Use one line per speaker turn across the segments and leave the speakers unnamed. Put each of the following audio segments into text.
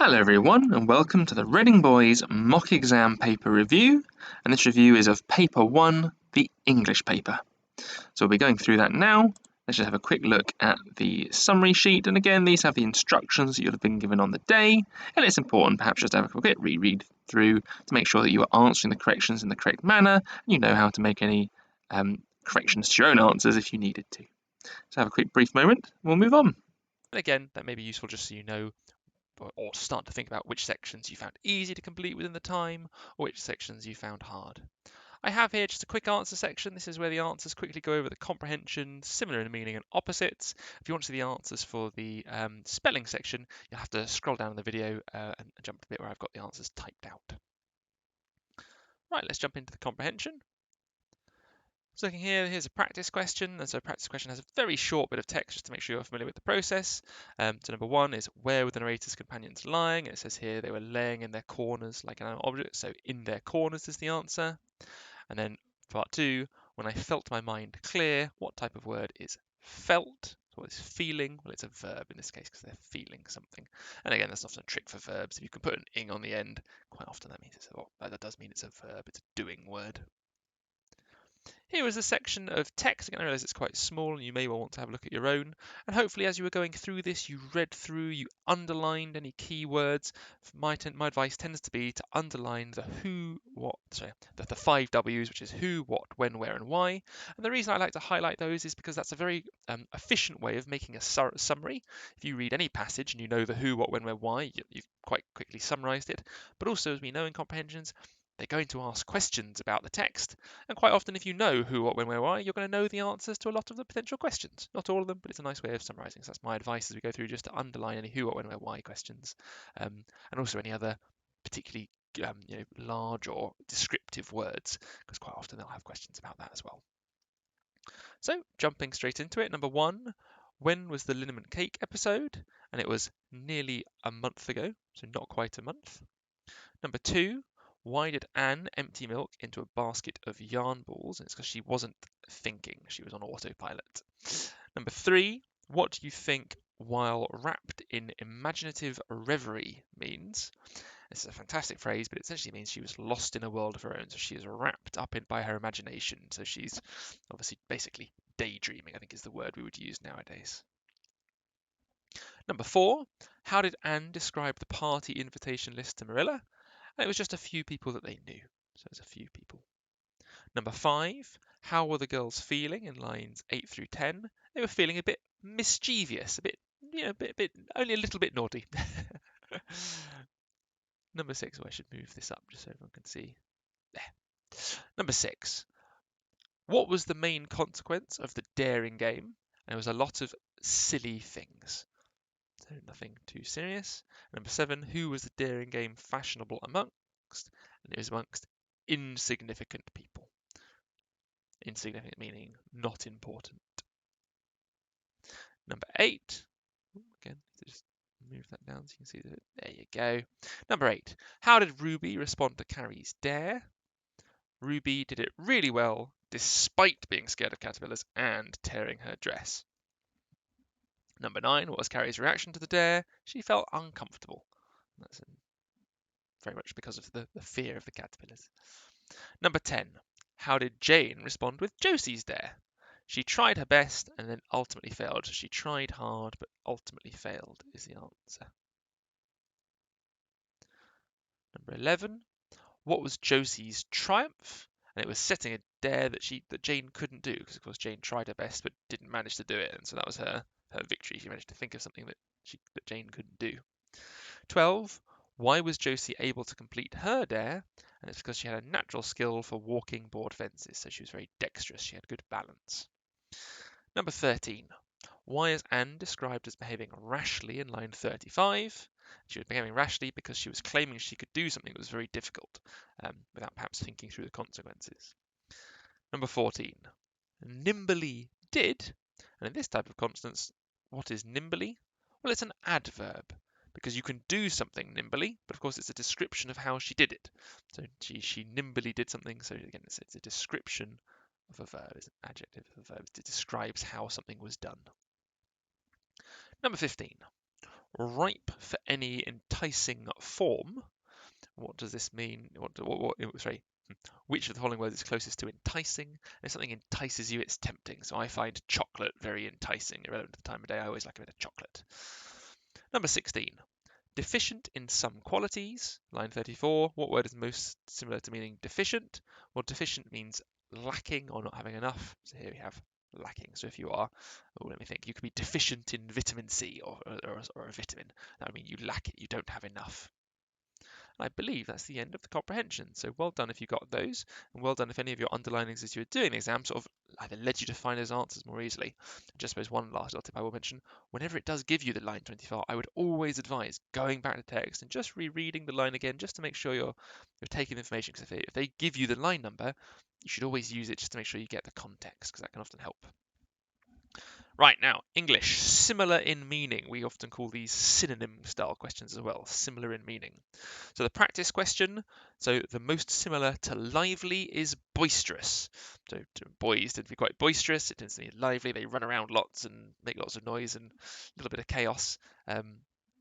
Hello everyone and welcome to the Reading Boys mock exam paper review, and this review is of paper 1, the English paper. So we'll be going through that now. Let's just have a quick look at the summary sheet, and again these have the instructions that you'll have been given on the day, and it's important perhaps just to have a quick reread through to make sure that you are answering the corrections in the correct manner and you know how to make any corrections to your own answers if you needed to. So have a quick brief moment, we'll move on.
And again, that may be useful just so you know or start to think about which sections you found easy to complete within the time or which sections you found hard. I have here just a quick answer section. This is where the answers quickly go over the comprehension, similar in meaning and opposites. If you want to see the answers for the spelling section, you'll have to scroll down in the video and jump to the bit where I've got the answers typed out. Right, let's jump into the comprehension. So looking here, here's a practice question, and so a practice question has a very short bit of text just to make sure you're familiar with the process. So number 1 is where were the narrator's companions lying? And it says here they were laying in their corners like an object, so in their corners is the answer. And then part 2, when I felt my mind clear, what type of word is felt? What is feeling? Well, it's a verb in this case because they're feeling something. And again, that's often a trick for verbs. If you can put an ing on the end, quite often that means that does mean it's a verb. It's a doing word. Here is a section of text. Again, I realise it's quite small and you may well want to have a look at your own. And hopefully as you were going through this, you read through, you underlined any key words. My advice tends to be to underline the who, what, the 5 W's, which is who, what, when, where, and why. And the reason I like to highlight those is because that's a very efficient way of making a summary. If you read any passage and you know the who, what, when, where, why, you've quite quickly summarised it. But also, as we know in comprehensions, they're going to ask questions about the text, and quite often if you know who, what, when, where, why, you're going to know the answers to a lot of the potential questions. Not all of them, but it's a nice way of summarising. So that's my advice as we go through, just to underline any who, what, when, where, why questions, and also any other particularly large or descriptive words, because quite often they'll have questions about that as well. So jumping straight into it, number 1, when was the Liniment Cake episode? And it was nearly a month ago, so not quite a month. Number 2, why did Anne empty milk into a basket of yarn balls? And it's because she wasn't thinking, she was on autopilot. Number 3, what do you think while wrapped in imaginative reverie means? This is a fantastic phrase, but it essentially means she was lost in a world of her own. So she is wrapped up in by her imagination. So she's obviously basically daydreaming, I think is the word we would use nowadays. Number 4, how did Anne describe the party invitation list to Marilla? And it was just a few people that they knew. So it's a few people. Number 5, how were the girls feeling in lines 8 through 10? They were feeling a bit mischievous, only a little bit naughty. Number 6, I should move this up just so everyone can see. There. Number 6, what was the main consequence of the daring game? And it was a lot of silly things. So nothing too serious. Number 7, who was the daring game fashionable amongst? And it was amongst insignificant people. Insignificant meaning not important. Number 8, again, just move that down so you can see that. There you go. Number 8, how did Ruby respond to Carrie's dare? Ruby did it really well, despite being scared of caterpillars and tearing her dress. Number 9, what was Carrie's reaction to the dare? She felt uncomfortable. That's very much because of the fear of the caterpillars. Number 10, how did Jane respond with Josie's dare? She tried her best and then ultimately failed. She tried hard but ultimately failed is the answer. Number 11, what was Josie's triumph? And it was setting a dare that Jane couldn't do, because of course Jane tried her best but didn't manage to do it, and so that was her victory. She managed to think of something that Jane couldn't do. 12, why was Josie able to complete her dare? And it's because she had a natural skill for walking board fences, so she was very dexterous. She had good balance. Number 13, why is Anne described as behaving rashly in line 35? She was behaving rashly because she was claiming she could do something that was very difficult, without perhaps thinking through the consequences. Number 14, nimbly did. And in this type of constance, what is nimbly? Well, it's an adverb, because you can do something nimbly, but of course it's a description of how she did it. So she nimbly did something, so again it's a description of a verb, it's an adjective of a verb. It describes how something was done. Number 15, ripe for any enticing form. What does this mean? Which of the following words is closest to enticing? If something entices you, it's tempting. So I find chocolate very enticing. Irrelevant to the time of day, I always like a bit of chocolate. Number 16. Deficient in some qualities. Line 34. What word is most similar to meaning deficient? Well, deficient means lacking or not having enough. So here we have lacking. So if you are, let me think, you could be deficient in vitamin C or a vitamin. That would mean you lack it, you don't have enough. I believe that's the end of the comprehension. So well done if you got those, and well done if any of your underlinings as you were doing the exam sort of either led you to find those answers more easily. Just suppose one last little tip I will mention, whenever it does give you the line 24, I would always advise going back to text and just rereading the line again just to make sure you're taking the information, because if they give you the line number, you should always use it just to make sure you get the context, because that can often help. Right, now, English, similar in meaning. We often call these synonym style questions as well, similar in meaning. So the practice question, so the most similar to lively is boisterous. So boys tend to be quite boisterous, it tends to be lively, they run around lots and make lots of noise and a little bit of chaos.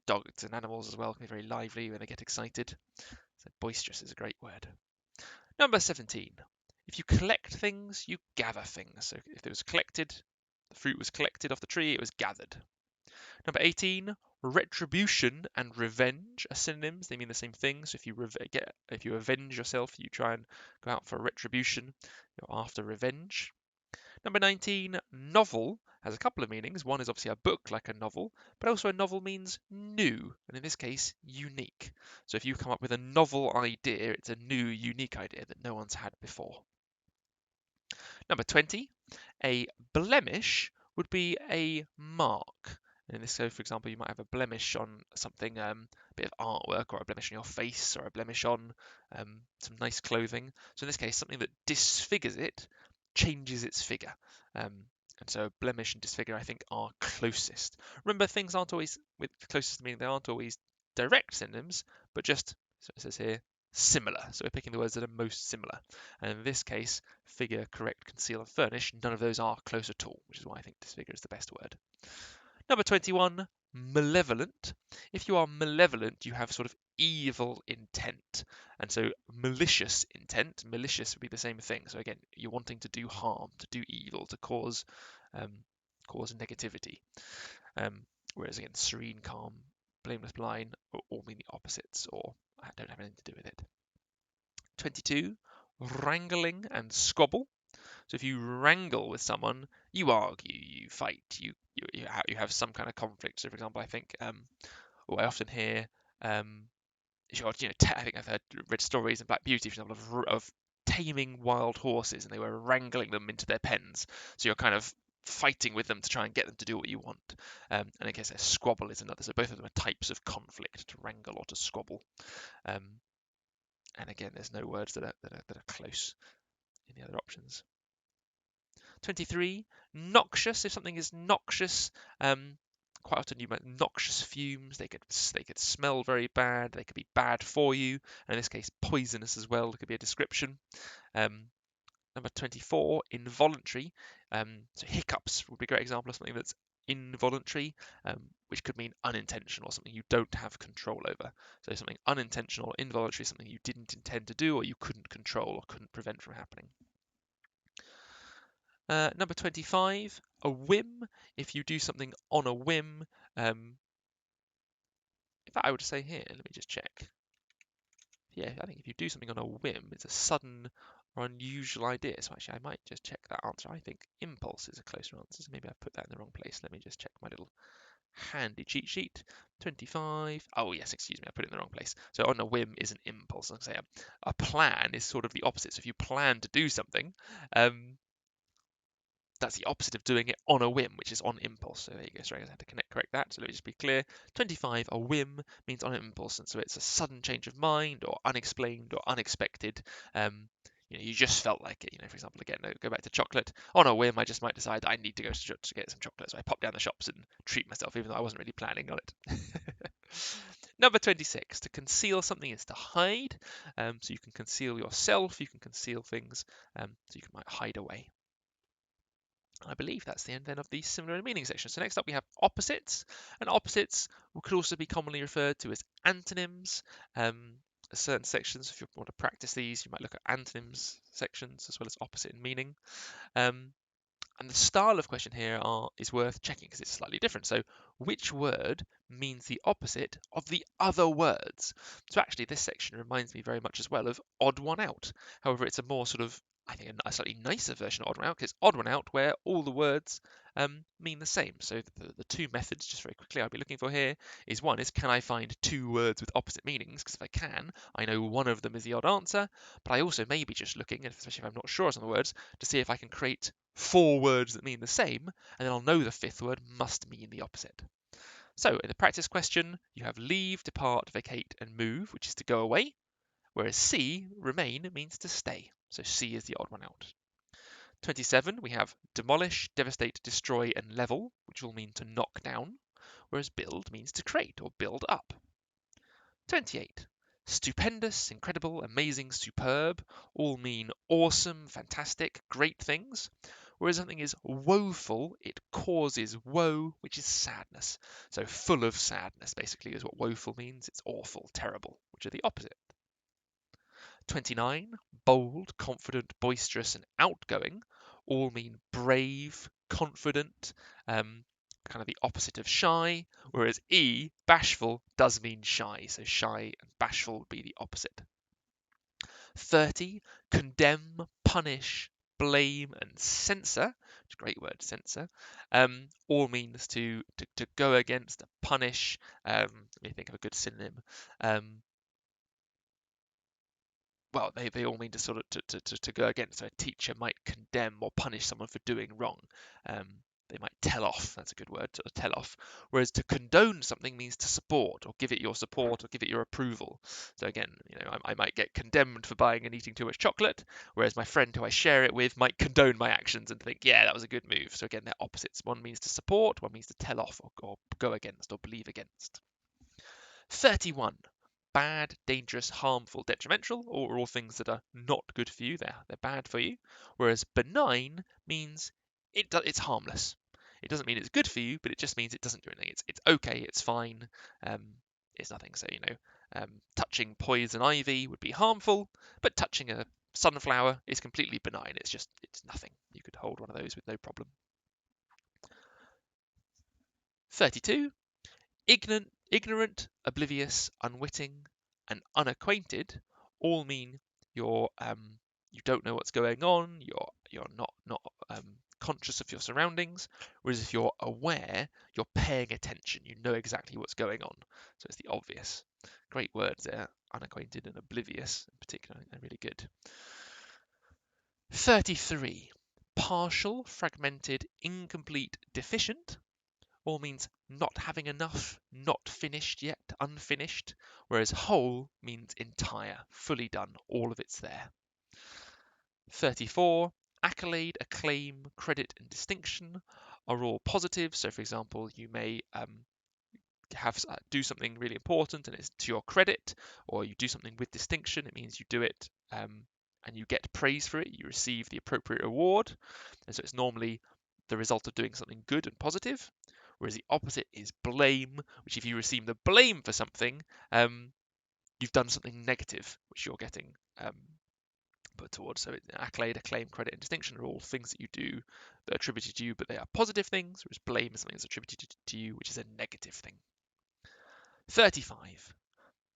Dogs and animals as well can be very lively when they get excited. So boisterous is a great word. Number 17. If you collect things, you gather things. So if it was collected, the fruit was collected off the tree, it was gathered. Number 18, retribution and revenge are synonyms. They mean the same thing. So if you avenge yourself, you try and go out for retribution. You're after revenge. Number 19, novel has a couple of meanings. One is obviously a book like a novel, but also a novel means new, and in this case, unique. So if you come up with a novel idea, it's a new, unique idea that no one's had before. Number 20, a blemish would be a mark. And in this, so for example, you might have a blemish on something, a bit of artwork, or a blemish on your face, or a blemish on some nice clothing. So in this case, something that disfigures it changes its figure. And so blemish and disfigure, I think, are closest. Remember, things aren't always, with closest meaning, they aren't always direct synonyms, but just, so it says here, similar. So we're picking the words that are most similar. And in this case, figure, correct, conceal, and furnish, none of those are close at all, which is why I think disfigure is the best word. Number 21, malevolent. If you are malevolent, you have sort of evil intent. And so malicious intent, malicious would be the same thing. So again, you're wanting to do harm, to do evil, to cause negativity. Whereas again, serene, calm, blameless, blind, all mean the opposites, or don't have anything to do with it. 22, wrangling and squabble. So if you wrangle with someone, you argue, you fight, you have some kind of conflict. So for example, I think I often hear, I think I've read stories in Black Beauty, for example, of taming wild horses, and they were wrangling them into their pens. So you're kind of fighting with them to try and get them to do what you want. And I guess a squabble is another. So both of them are types of conflict, to wrangle or to squabble. And again, there's no words that are close in the other options. 23, noxious. If something is noxious, quite often you might noxious fumes. They could smell very bad. They could be bad for you. And in this case, poisonous as well. It could be a description. Number 24, involuntary. So hiccups would be a great example of something that's involuntary, which could mean unintentional, something you don't have control over. So something unintentional, involuntary, something you didn't intend to do or you couldn't control or couldn't prevent from happening. Number 25, a whim. If you do something on a whim, in fact, I would say here, let me just check. Yeah, I think if you do something on a whim, it's a sudden or unusual idea. So actually, I might just check that answer. I think impulse is a closer answer, so maybe I've put that in the wrong place. Let me just check my little handy cheat sheet. 25. Oh, yes, excuse me, I put it in the wrong place. So on a whim is an impulse. Like I say, a plan is sort of the opposite. So if you plan to do something, that's the opposite of doing it on a whim, which is on impulse. So there you go. Sorry, I had to correct that. So let me just be clear. 25, a whim means on impulse, and so it's a sudden change of mind or unexplained or unexpected. You just felt like it. For example, again, go back to chocolate. On a whim, I just might decide I need to go to get some chocolate. So I pop down the shops and treat myself, even though I wasn't really planning on it. Number 26, to conceal something is to hide. So you can conceal yourself, you can conceal things, so you might hide away. I believe that's the end then of the similar and meaning section. So next up we have opposites, and opposites could also be commonly referred to as antonyms. Certain sections, if you want to practice these, you might look at antonyms sections as well as opposite and meaning. And the style of question here is worth checking because it's slightly different. So which word means the opposite of the other words? So actually this section reminds me very much as well of odd one out. However, it's a more sort of, I think, a slightly nicer version of odd one out, because odd one out where all the words mean the same. So the two methods, just very quickly, I'll be looking for here is one is, can I find two words with opposite meanings? Because if I can, I know one of them is the odd answer, but I also may be just looking, especially if I'm not sure of some of the words, to see if I can create four words that mean the same, and then I'll know the fifth word must mean the opposite. So in the practice question, you have leave, depart, vacate, and move, which is to go away, whereas C, remain, means to stay. So C is the odd one out. 27, we have demolish, devastate, destroy, and level, which will mean to knock down, whereas build means to create or build up. 28, stupendous, incredible, amazing, superb, all mean awesome, fantastic, great things. Whereas something is woeful, it causes woe, which is sadness. So full of sadness, basically, is what woeful means. It's awful, terrible, which are the opposite. 29, bold, confident, boisterous, and outgoing all mean brave, confident, kind of the opposite of shy, whereas E, bashful, does mean shy. So shy and bashful would be the opposite. 30, condemn, punish, blame, and censor, which is a great word, censor, all means to go against, to punish. Let me think of a good synonym. Well, they all mean to sort of to go against. So a teacher might condemn or punish someone for doing wrong. They might tell off. That's a good word, to tell off. Whereas to condone something means to support or give it your support or give it your approval. So again, I might get condemned for buying and eating too much chocolate, whereas my friend who I share it with might condone my actions and think, yeah, that was a good move. So again, they're opposites. One means to support, one means to tell off or go against or believe against. 31. Bad, dangerous, harmful, detrimental, or all things that are not good for you. They're bad for you. Whereas benign means it's harmless. It doesn't mean it's good for you, but it just means it doesn't do anything. It's okay. It's fine. It's nothing. So touching poison ivy would be harmful, but touching a sunflower is completely benign. It's nothing. You could hold one of those with no problem. 32. Ignorant, oblivious, unwitting, and unacquainted all mean you don't know what's going on. You're not conscious of your surroundings. Whereas if you're aware, you're paying attention. You know exactly what's going on. So it's the obvious. Great words there. Unacquainted and oblivious in particular. They're really good. 33. Partial, fragmented, incomplete, deficient all means not having enough, not finished yet, unfinished, whereas whole means entire, fully done, all of it's there. 34. Accolade, acclaim, credit, and distinction are all positive. So, for example, you may do something really important and it's to your credit, or you do something with distinction. It means you do it and you get praise for it. You receive the appropriate reward. And so it's normally the result of doing something good and positive. Whereas the opposite is blame, which if you receive the blame for something, you've done something negative, which you're getting put towards. So accolade, acclaim, credit, and distinction are all things that you do that are attributed to you, but they are positive things, whereas blame is something that's attributed to you, which is a negative thing. 35.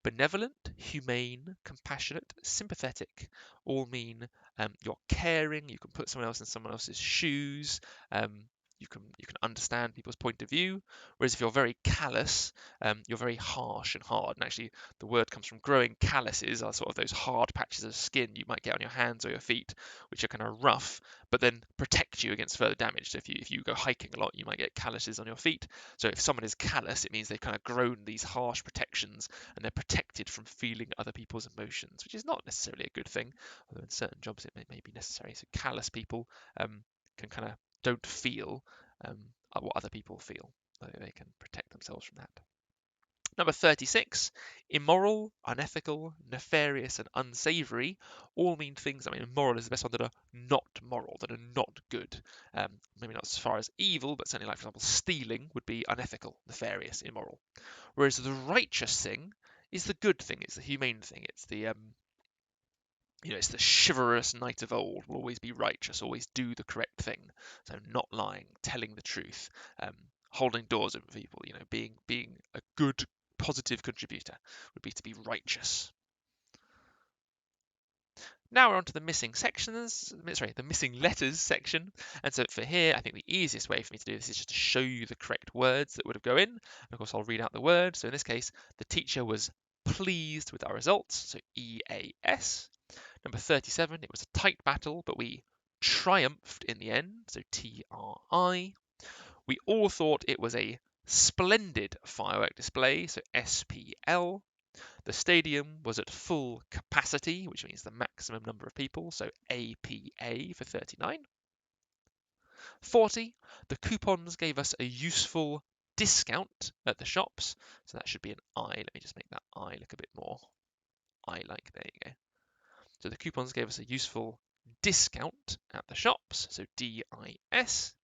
Benevolent, humane, compassionate, sympathetic all mean you're caring, you can put someone else in someone else's shoes, you can understand people's point of view. Whereas if you're very callous, you're very harsh and hard. And actually, the word comes from growing calluses, are sort of those hard patches of skin you might get on your hands or your feet, which are kind of rough, but then protect you against further damage. So if you go hiking a lot, you might get calluses on your feet. So if someone is callous, it means they've kind of grown these harsh protections and they're protected from feeling other people's emotions, which is not necessarily a good thing, although in certain jobs it may be necessary. So callous people can kind of don't feel what other people feel. They can protect themselves from that. Number 36, immoral, unethical, nefarious, and unsavory all mean things. I mean, immoral is the best one, that are not moral, that are not good. Maybe not as far as evil, but certainly, like, for example, stealing would be unethical, nefarious, immoral. Whereas the righteous thing is the good thing, it's the humane thing, it's the it's the chivalrous knight of old, will always be righteous, always do the correct thing. So not lying, telling the truth, holding doors open for people, being a good, positive contributor would be to be righteous. Now we're on to the missing sections, the missing letters section. And so for here, I think the easiest way for me to do this is just to show you the correct words that would have go in. And of course, I'll read out the word. So in this case, the teacher was pleased with our results, so EAS. Number 37, it was a tight battle, but we triumphed in the end, so TRI. We all thought it was a splendid firework display, so SPL. The stadium was at full capacity, which means the maximum number of people, so APA for 39. 40, the coupons gave us a useful discount at the shops, so that should be an I. Let me just make that I look a bit more I-like. There you go. So the coupons gave us a useful discount at the shops, so DIS.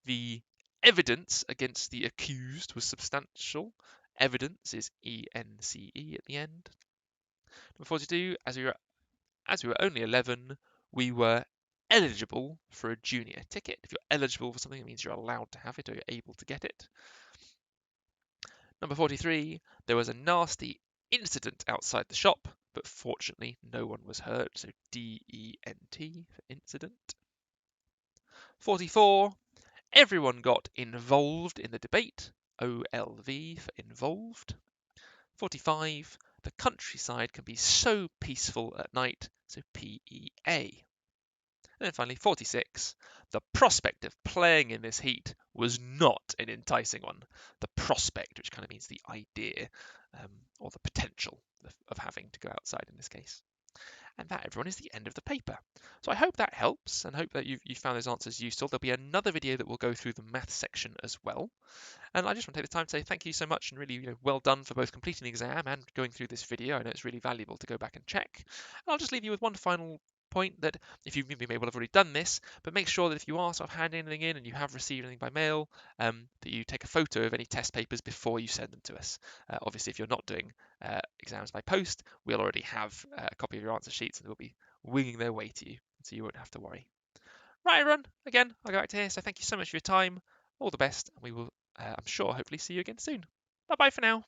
The evidence against the accused was substantial. Evidence is ENCE at the end. Number 42, as we were only 11, we were eligible for a junior ticket. If you're eligible for something, it means you're allowed to have it or you're able to get it. Number 43, there was a nasty incident outside the shop, but fortunately no one was hurt, so DENT for incident. 44, everyone got involved in the debate, OLV for involved. 45, the countryside can be so peaceful at night, so PEA. And then finally, 46, the prospect of playing in this heat was not an enticing one. The prospect, which kind of means the idea or the potential of having to go outside in this case. And that, everyone, is the end of the paper. So I hope that helps and hope that you found those answers useful. There'll be another video that will go through the maths section as well. And I just want to take the time to say thank you so much and really well done for both completing the exam and going through this video. I know it's really valuable to go back and check. And I'll just leave you with one final point, that if you may well have already done this, but make sure that if you are sort of handing anything in and you have received anything by mail, that you take a photo of any test papers before you send them to us. Obviously, if you're not doing exams by post, we'll already have a copy of your answer sheets and they'll be winging their way to you, so you won't have to worry. Right, everyone, again, I'll go back to here, so thank you so much for your time, all the best, and we will, I'm sure, hopefully see you again soon. Bye-bye for now.